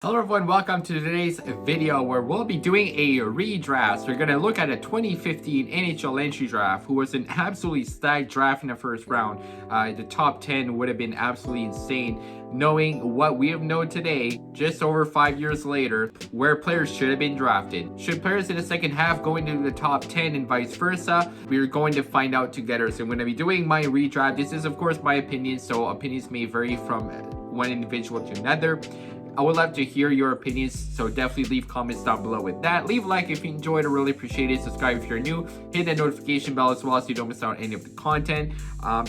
Hello everyone, welcome to today's video where we'll be doing a redraft. So we're going to look at a 2015 NHL Entry Draft, who was an absolutely stacked draft in the first round. The top 10 would have been absolutely insane, knowing what we have known today, just over 5 years later, where players should have been drafted. Should players in the second half go into the top 10 and vice versa? We're going to find out together. So I'm going to be doing my redraft. This is of course my opinion, so opinions may vary from one individual to another. I would love to hear your opinions, so definitely leave comments down below with that. Leave a like if you enjoyed, I really appreciate it. Subscribe if you're new. Hit that notification bell as well so you don't miss out on any of the content.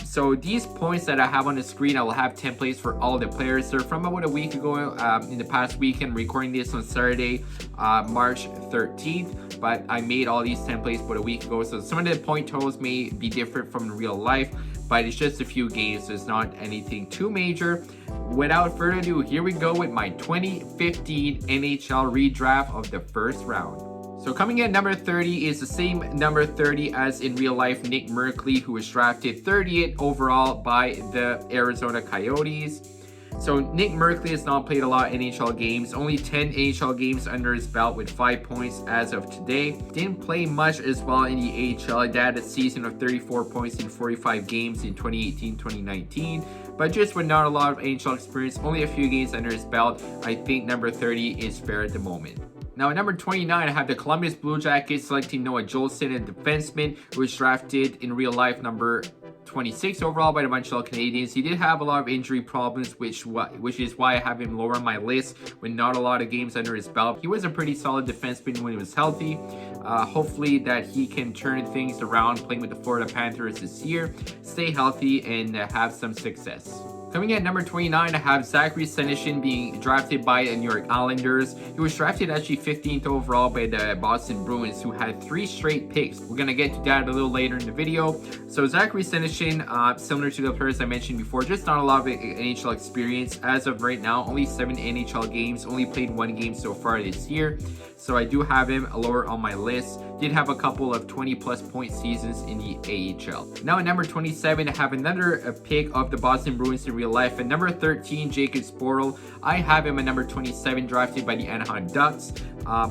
So these points that I have on the screen, I will have templates for all the players. They're from about a week ago in the past weekend, recording this on Saturday, March 13th. But I made all these templates about a week ago, so some of the point totals may be different from real life, but it's just a few games, so it's not anything too major. Without further ado, here we go with my 2015 NHL redraft of the first round. So coming in at number 30 is the same number 30 as in real life, Nick Merkley, who was drafted 30th overall by the Arizona Coyotes. So Nick Merkley has not played a lot of NHL games, only 10 NHL games under his belt with 5 points as of today. Didn't play much as well in the AHL. He had a season of 34 points in 45 games in 2018-2019, but just with not a lot of NHL experience, only a few games under his belt, I think number 30 is fair at the moment. Now at number 29, I have the Columbus Blue Jackets selecting Noah Jolson, a defenseman who was drafted in real life number 26 overall by the Montreal Canadiens. He did have a lot of injury problems, which is why I have him lower on my list with not a lot of games under his belt. He was a pretty solid defenseman when he was healthy. Hopefully that he can turn things around playing with the Florida Panthers this year, stay healthy, and have some success. Coming in at number 29, I have Zack Rorinsky being drafted by the New York Islanders. He was drafted actually 15th overall by the Boston Bruins, who had 3 straight picks. We're going to get to that a little later in the video. So Zack Rorinsky, similar to the players I mentioned before, just not a lot of NHL experience. As of right now, only 7 NHL games, only played 1 game so far this year. So I do have him lower on my list. Did have a couple of 20-plus point seasons in the AHL. Now at number 27, I have another pick of the Boston Bruins in real life. At number 13, Jacob Sporl. I have him at number 27, drafted by the Anaheim Ducks.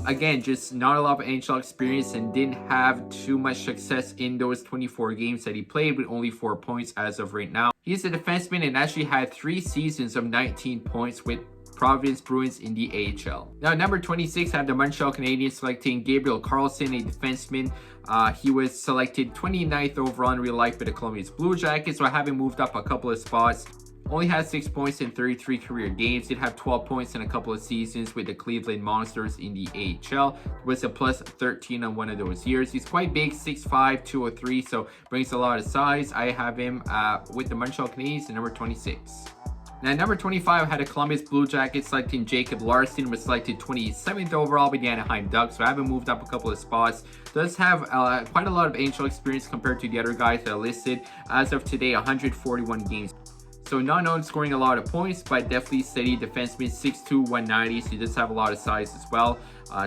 Again, just not a lot of NHL experience and didn't have too much success in those 24 games that he played, with only 4 points as of right now. He's a defenseman and actually had 3 seasons of 19 points with Providence Bruins in the AHL. Now, number 26, I have the Montreal Canadiens selecting Gabriel Carle, a defenseman. He was selected 29th overall in real life by the Columbus Blue Jackets, so I have him moved up a couple of spots. Only had 6 points in 33 career games. Did have 12 points in a couple of seasons with the Cleveland Monsters in the AHL. Was a plus 13 on one of those years. He's quite big, 6'5", 203, so brings a lot of size. I have him with the Montreal Canadiens at number 26. Now, number 25, I had a Columbus Blue Jackets selecting Jacob Larson, was selected 27th overall by the Anaheim Ducks, so I haven't moved up a couple of spots. Does have quite a lot of NHL experience compared to the other guys that are listed. As of today, 141 games. So not known scoring a lot of points, but definitely steady defenseman, 6'2", 190, so he does have a lot of size as well.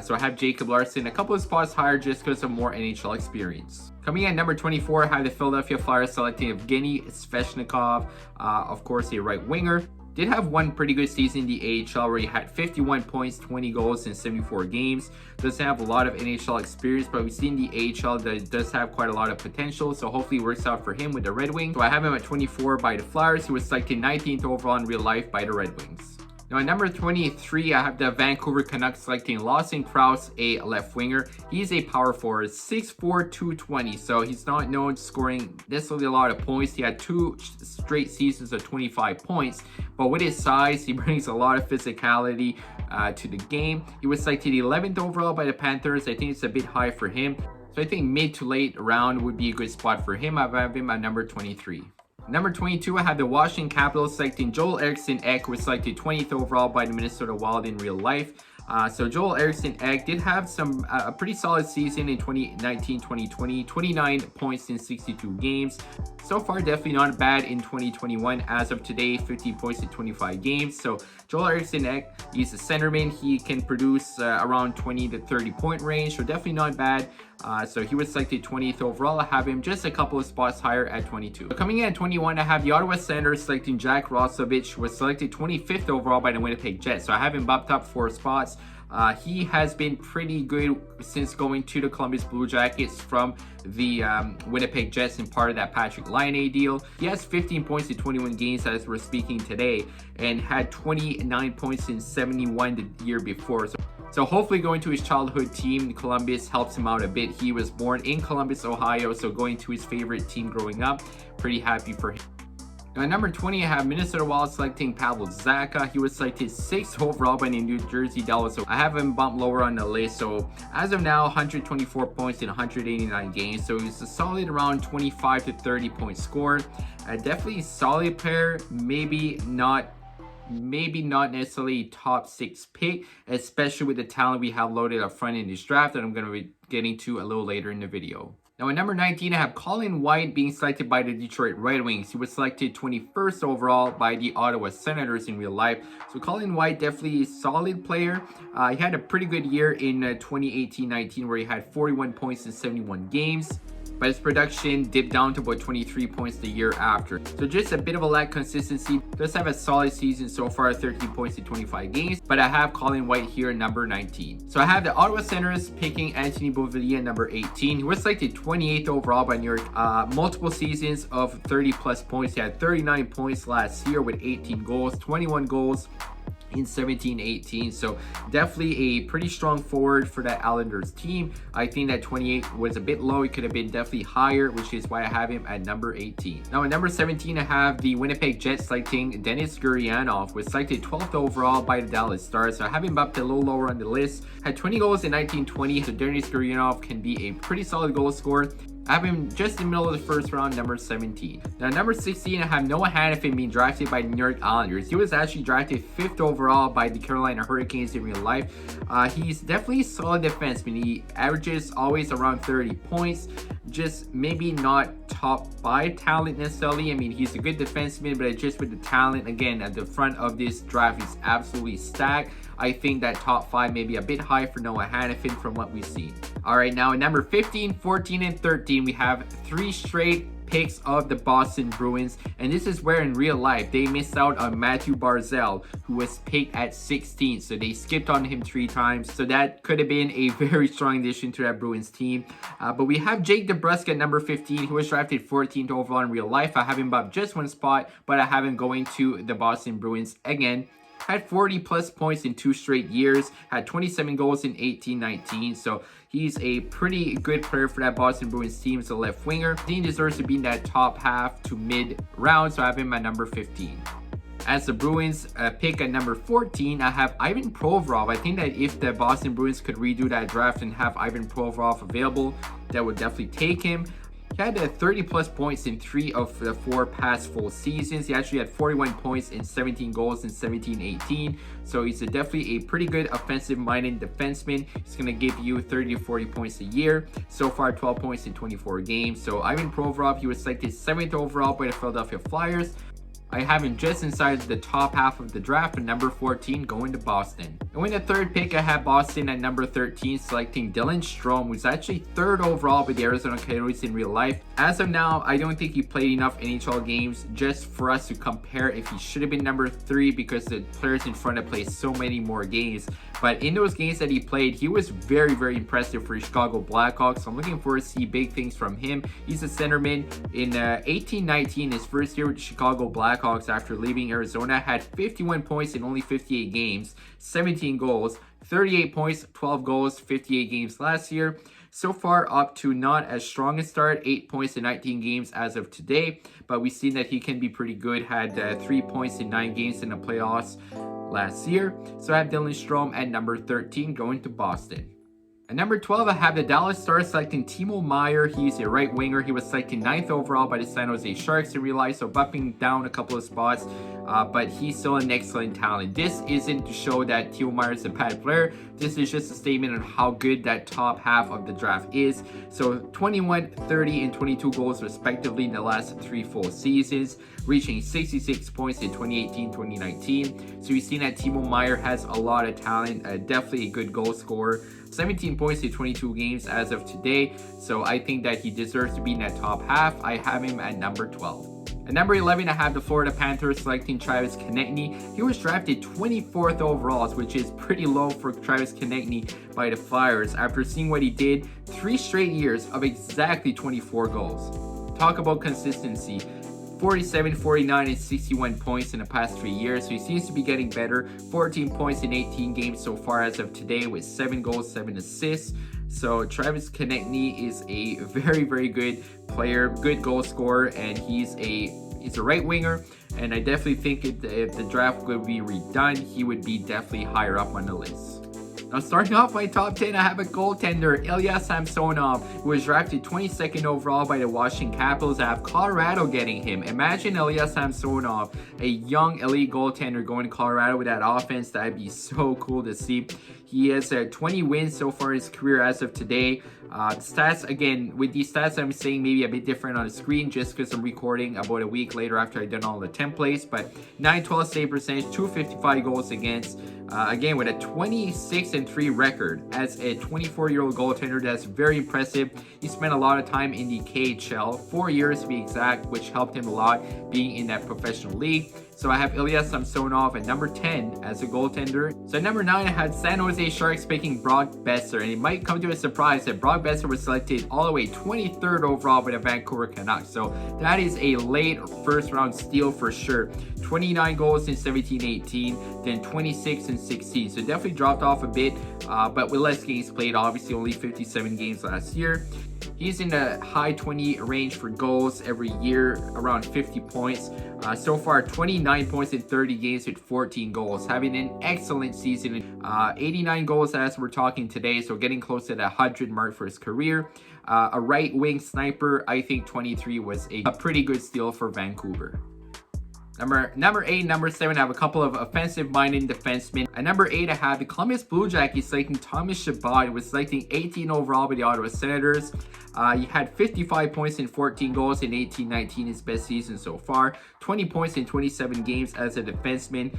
So I have Jacob Larson a couple of spots higher just because of more NHL experience. Coming in at number 24, I have the Philadelphia Flyers selecting Evgeny Svechnikov, of course a right winger. Did have one pretty good season in the AHL where he had 51 points, 20 goals in 74 games. Doesn't have a lot of NHL experience, but we've seen the AHL that it does have quite a lot of potential, so hopefully it works out for him with the Red Wings. So I have him at 24 by the Flyers, who was selected 19th overall in real life by the Red Wings. Now at number 23, I have the Vancouver Canucks selecting Lawson Kraus, a left winger. He's a power forward, 6'4", 220, so he's not known scoring necessarily a lot of points. He had 2 straight seasons of 25 points, but with his size, he brings a lot of physicality to the game. He was selected 11th overall by the Panthers. I think it's a bit high for him, so I think mid to late round would be a good spot for him. I have him at number 23. Number 22, I have the Washington Capitals selecting Eriksson Ek, was selected 20th overall by the Minnesota Wild in real life. So Joel Eriksson Ek did have some a pretty solid season in 2019-2020, 29 points in 62 games. So far, definitely not bad in 2021. As of today, 15 points in 25 games. So Joel Eriksson Ek, he's a centerman. He can produce around 20 to 30 point range. So definitely not bad. So he was selected 20th overall. I have him just a couple of spots higher at 22. So coming in at 21, I have the Ottawa Senators selecting Zack Roslovic, who was selected 25th overall by the Winnipeg Jets. So I have him bumped up 4 spots. He has been pretty good since going to the Columbus Blue Jackets from the Winnipeg Jets and part of that Patrick Laine deal. He has 15 points in 21 games as we're speaking today, and had 29 points in 71 the year before. So hopefully going to his childhood team, Columbus, helps him out a bit. He was born in Columbus, Ohio, so going to his favorite team growing up, pretty happy for him. Now at number 20, I have Minnesota Wild selecting Pavel Zacha. He was selected 6th overall by the New Jersey Devils, so I have him bumped lower on the list. So as of now, 124 points in 189 games, so he's a solid around 25 to 30 point scorer. Definitely a solid player, maybe not necessarily top 6 pick, especially with the talent we have loaded up front in this draft that I'm going to be getting to a little later in the video. Now at number 19, I have Colin White being selected by the Detroit Red Wings. He was selected 21st overall by the Ottawa Senators in real life. So Colin White, definitely a solid player. He had a pretty good year in 2018-19 where he had 41 points in 71 games. But his production dipped down to about 23 points the year after. So just a bit of a lack of consistency. Does have a solid season so far, 13 points in 25 games. But I have Colin White here, number 19. So I have the Ottawa Senators picking Anthony Bouvillier, number 18. He was selected 28th overall by New York. Multiple seasons of 30 plus points. He had 39 points last year with 18 goals, 21 goals in 17-18, so definitely a pretty strong forward for that Islanders team. I think that 28 was a bit low. It could have been definitely higher, which is why I have him at number 18. Now at number 17, I have the Winnipeg Jets selecting Denis Gurianov, was selected 12th overall by the Dallas Stars, so I have him up a little lower on the list. Had 20 goals in 19-20, so Denis Gurianov can be a pretty solid goal scorer. I have him just in the middle of the first round, number 17. Now, number 16, I have Noah Hanifin being drafted by the New York Islanders. He was actually drafted 5th overall by the Carolina Hurricanes in real life. He's definitely a solid defenseman. He averages always around 30 points. Just maybe not top 5 talent necessarily. I mean, he's a good defenseman, but just with the talent, again, at the front of this draft is absolutely stacked. I think that top 5 may be a bit high for Noah Hanifin from what we've seen. All right, now at number 15, 14, and 13, we have 3 straight picks of the Boston Bruins, and this is where in real life they missed out on Matthew Barzal, who was picked at 16, so they skipped on him 3 times. So that could have been a very strong addition to that Bruins team. But we have Jake DeBrusk at number 15, who was drafted 14th overall in real life. I have him up just 1 spot, but I have him going to the Boston Bruins again. Had 40 plus points in 2 straight years, had 27 goals in 18-19, so he's a pretty good player for that Boston Bruins team as a left winger. He deserves to be in that top half to mid round, so I have him at number 15. As the Bruins pick at number 14, I have Ivan Provorov. I think that if the Boston Bruins could redo that draft and have Ivan Provorov available, that would definitely take him. He had 30 plus points in 3 of the 4 past full seasons. He actually had 41 points in 17 goals in 17-18. So he's definitely a pretty good offensive-minded defenseman. He's going to give you 30 to 40 points a year. So far, 12 points in 24 games. So Ivan Provorov, he was selected 7th overall by the Philadelphia Flyers. I have him just inside the top half of the draft at number 14, going to Boston. And with the 3rd pick, I have Boston at number 13, selecting Dylan Strome, who's actually 3rd overall by the Arizona Coyotes in real life. As of now, I don't think he played enough NHL games just for us to compare if he should have been number 3, because the players in front have played so many more games. But in those games that he played, he was very, very impressive for the Chicago Blackhawks. So I'm looking forward to see big things from him. He's a centerman. In 18-19, his first year with the Chicago Blackhawks after leaving Arizona, had 51 points in only 58 games, 17 goals, 38 points, 12 goals, 58 games last year. So far up to not as strong a start, 8 points in 19 games as of today, but we've seen that he can be pretty good. Had 3 points in 9 games in the playoffs last year. So I have Dylan Strome at number 13, going to Boston. At number 12, I have the Dallas Stars selecting Timo Meier. He's a right winger. He was selected 9th overall by the San Jose Sharks in real life, so bumping down a couple of spots, but he's still an excellent talent. This isn't to show that Timo Meier is a bad player. This is just a statement on how good that top half of the draft is. So 21, 30, and 22 goals respectively in the last 3 full seasons, reaching 66 points in 2018-2019. So you've seen that Timo Meier has a lot of talent, definitely a good goal scorer. 17 points in 22 games as of today, so I think that he deserves to be in that top half. I have him at number 12. At number 11, I have the Florida Panthers selecting Travis Konecny. He was drafted 24th overall, which is pretty low for Travis Konecny by the Flyers after seeing what he did 3 straight years of exactly 24 goals. Talk about consistency. 47, 49, and 61 points in the past 3 years, so he seems to be getting better. 14 points in 18 games so far as of today with 7 goals, 7 assists. So Travis Konecny is a very, very good player, good goal scorer, and he's a right winger. And I definitely think if the draft would be redone, he would be definitely higher up on the list. Now, starting off my top 10, I have a goaltender, Ilya Samsonov, who was drafted 22nd overall by the Washington Capitals. I have Colorado getting him. Imagine Ilya Samsonov, a young elite goaltender, going to Colorado with that offense. That'd be so cool to see. He has 20 wins so far in his career as of today. Stats, again, with these stats, I'm saying maybe a bit different on the screen just because I'm recording about a week later after I've done all the templates. But 912 save percentage, 255 goals against. Again, with a 26-3 record as a 24-year-old goaltender, that's very impressive. He spent a lot of time in the KHL, 4 years to be exact, which helped him a lot being in that professional league. So I have Ilya Samsonov at number 10 as a goaltender. So at number 9, I had San Jose Sharks picking Brock Boeser, and it might come to a surprise that Brock Boeser was selected all the way 23rd overall by the Vancouver Canucks. So that is a late first round steal for sure. 29 goals in 17-18, then 26 and 16. So definitely dropped off a bit, but with less games played, obviously only 57 games last year. He's in the high 20 range for goals every year, around 50 points. So far, 29 points in 30 games with 14 goals, having an excellent season. 89 goals as we're talking today, so getting close to the 100 mark for his career. A right wing sniper, I think 23 was a pretty good steal for Vancouver. Number 8, number 7, I have a couple of offensive-minded defensemen. At number 8, I have the Columbus Blue Jackets selecting Thomas Chabot. He was selecting 18 overall by the Ottawa Senators. He had 55 points and 14 goals in 18-19, his best season so far. 20 points in 27 games as a defenseman.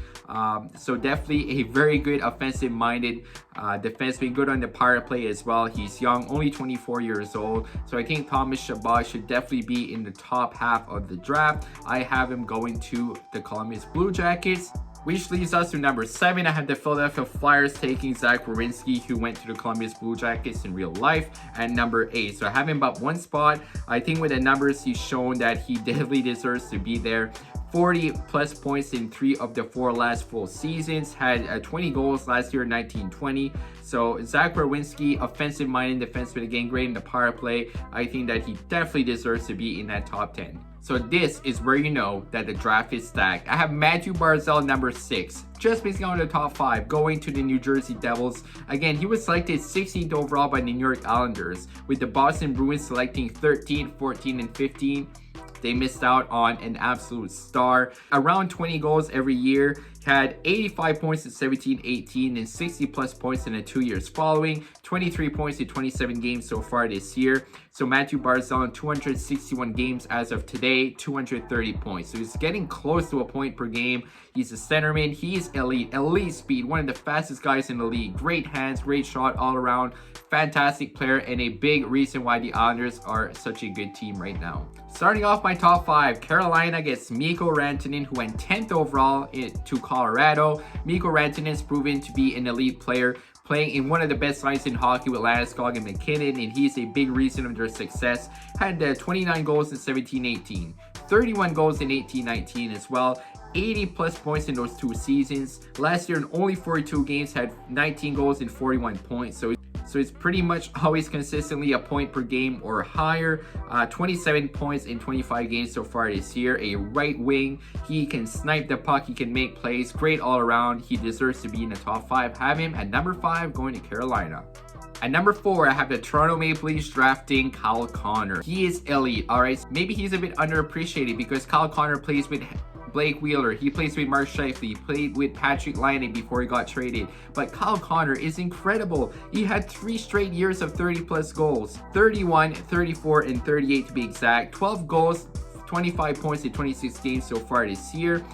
So definitely a very good offensive-minded defenseman, good on the power play as well. He's young, only 24 years old. So I think Thomas Chabot should definitely be in the top half of the draft. I have him going to the Columbus Blue Jackets. Which leads us to number 7. I have the Philadelphia Flyers taking Zack Rorinsky, who went to the Columbus Blue Jackets in real life, at number 8. So I have him up 1 spot. I think with the numbers, he's shown that he definitely deserves to be there. 40 plus points in 3 of the 4 last full seasons. Had 20 goals last year, 19-20. So Zack Rorinsky, offensive-minded defenseman, again, great in the power play. I think that he definitely deserves to be in that top 10. So this is where you know that the draft is stacked. I have Matthew Barzal number 6, just missing out on the top 5, going to the New Jersey Devils. Again, he was selected 16th overall by the New York Islanders, with the Boston Bruins selecting 13, 14, and 15. They missed out on an absolute star. Around 20 goals every year. Had 85 points in 17-18 and 60 plus points in the 2 years following. 23 points in 27 games so far this year. So Matthew Barzal in 261 games as of today, 230 points. So he's getting close to a point per game. He's a centerman. He's elite speed, one of the fastest guys in the league. Great hands, great shot all around. Fantastic player, and a big reason why the Islanders are such a good team right now. Starting off my top 5, Carolina gets Mikko Rantanen, who went 10th overall to Colorado. Mikko Rantanen's proven to be an elite player, playing in one of the best lines in hockey with Landeskog and McKinnon, and he's a big reason of their success. Had 29 goals in 17-18, 31 goals in 18-19 as well. 80 plus points in those 2 seasons. Last year in only 42 games, had 19 goals and 41 points. So it's pretty much always consistently a point per game or higher. 27 points in 25 games so far this year. A right wing. He can snipe the puck. He can make plays. Great all around. He deserves to be in the top 5. Have him at number 5 going to Carolina. At number 4, I have the Toronto Maple Leafs drafting Kyle Connor. He is elite, alright? Maybe he's a bit underappreciated because Kyle Connor plays with Blake Wheeler, he plays with Mark Scheifele, he played with Patrick Laine before he got traded. But Kyle Connor is incredible. He had 3 straight years of 30+ goals. 31, 34, and 38 to be exact. 12 goals, 25 points in 26 games so far this year.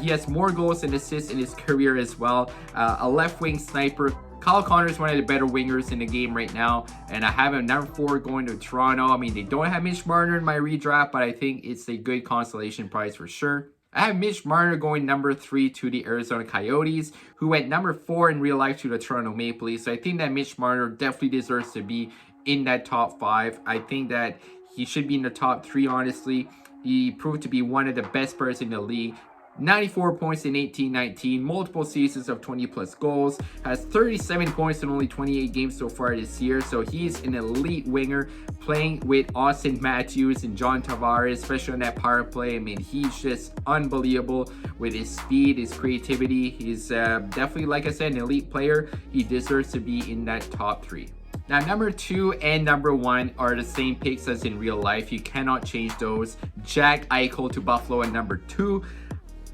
He has more goals and assists in his career as well. A left wing sniper. Kyle Connor is one of the better wingers in the game right now, and I have him number 4 going to Toronto. I mean, they don't have Mitch Marner in my redraft, but I think it's a good consolation prize for sure. I have Mitch Marner going number 3 to the Arizona Coyotes, who went number 4 in real life to the Toronto Maple Leafs. So I think that Mitch Marner definitely deserves to be in that top 5. I think that he should be in the top 3, honestly. He proved to be one of the best players in the league. 94 points in 18-19, multiple seasons of 20+ goals, has 37 points in only 28 games so far this year. So he's an elite winger playing with Austin Matthews and John Tavares, especially on that power play. I mean, he's just unbelievable with his speed, his creativity. He's definitely, like I said, an elite player. He deserves to be in that top 3. Now, number 2 and number 1 are the same picks as in real life. You cannot change those. Jack Eichel to Buffalo at number 2.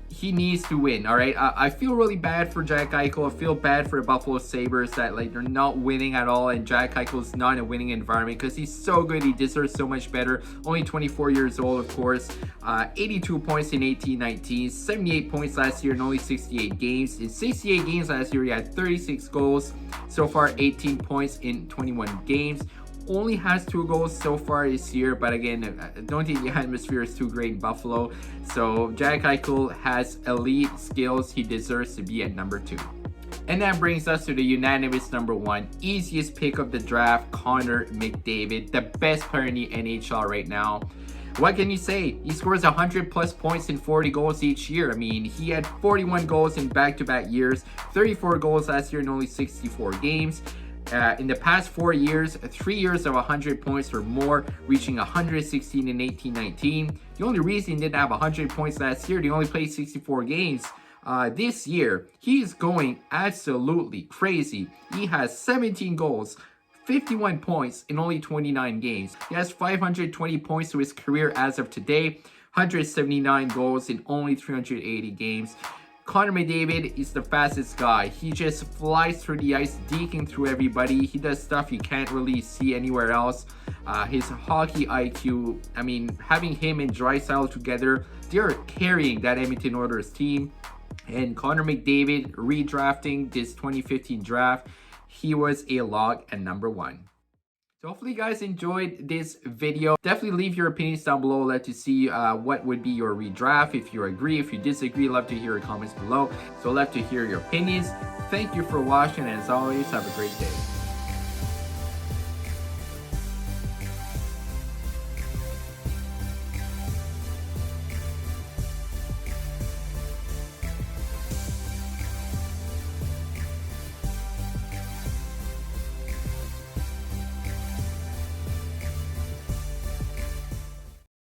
He needs to win, all right? I feel really bad for Jack Eichel. I feel bad for the Buffalo Sabres that like they're not winning at all, and Jack Eichel's not in a winning environment because he's so good. He deserves so much better. Only 24 years old, of course. 82 points in 18-19, 78 points last year in only 68 games. In 68 games last year, he had 36 goals. So far, 18 points in 21 games. Only has 2 goals so far this year, but again, I don't think the atmosphere is too great in Buffalo. So Jack Eichel has elite skills. He deserves to be at number 2. And that brings us to the unanimous number 1, easiest pick of the draft, Connor McDavid, the best player in the NHL right now. What can you say? He scores 100+ points and 40 goals each year. I mean, he had 41 goals in back-to-back years, 34 goals last year in only 64 games. In the past 4 years, 3 years of 100 points or more, reaching 116 in 18-19. The only reason he didn't have 100 points last year, he only played 64 games. This year, he's going absolutely crazy. He has 17 goals, 51 points in only 29 games. He has 520 points to his career as of today, 179 goals in only 380 games. Connor McDavid is the fastest guy. He just flies through the ice, deking through everybody. He does stuff you can't really see anywhere else. His hockey IQ, I mean, having him and Draisaitl together, they're carrying that Edmonton Oilers team. And Connor McDavid redrafting this 2015 draft, he was a lock at number 1. So hopefully you guys enjoyed this video. Definitely leave your opinions down below. I'd love to see what would be your redraft. If you agree, if you disagree, love to hear your comments below. So I'd love to hear your opinions. Thank you for watching, and as always, have a great day.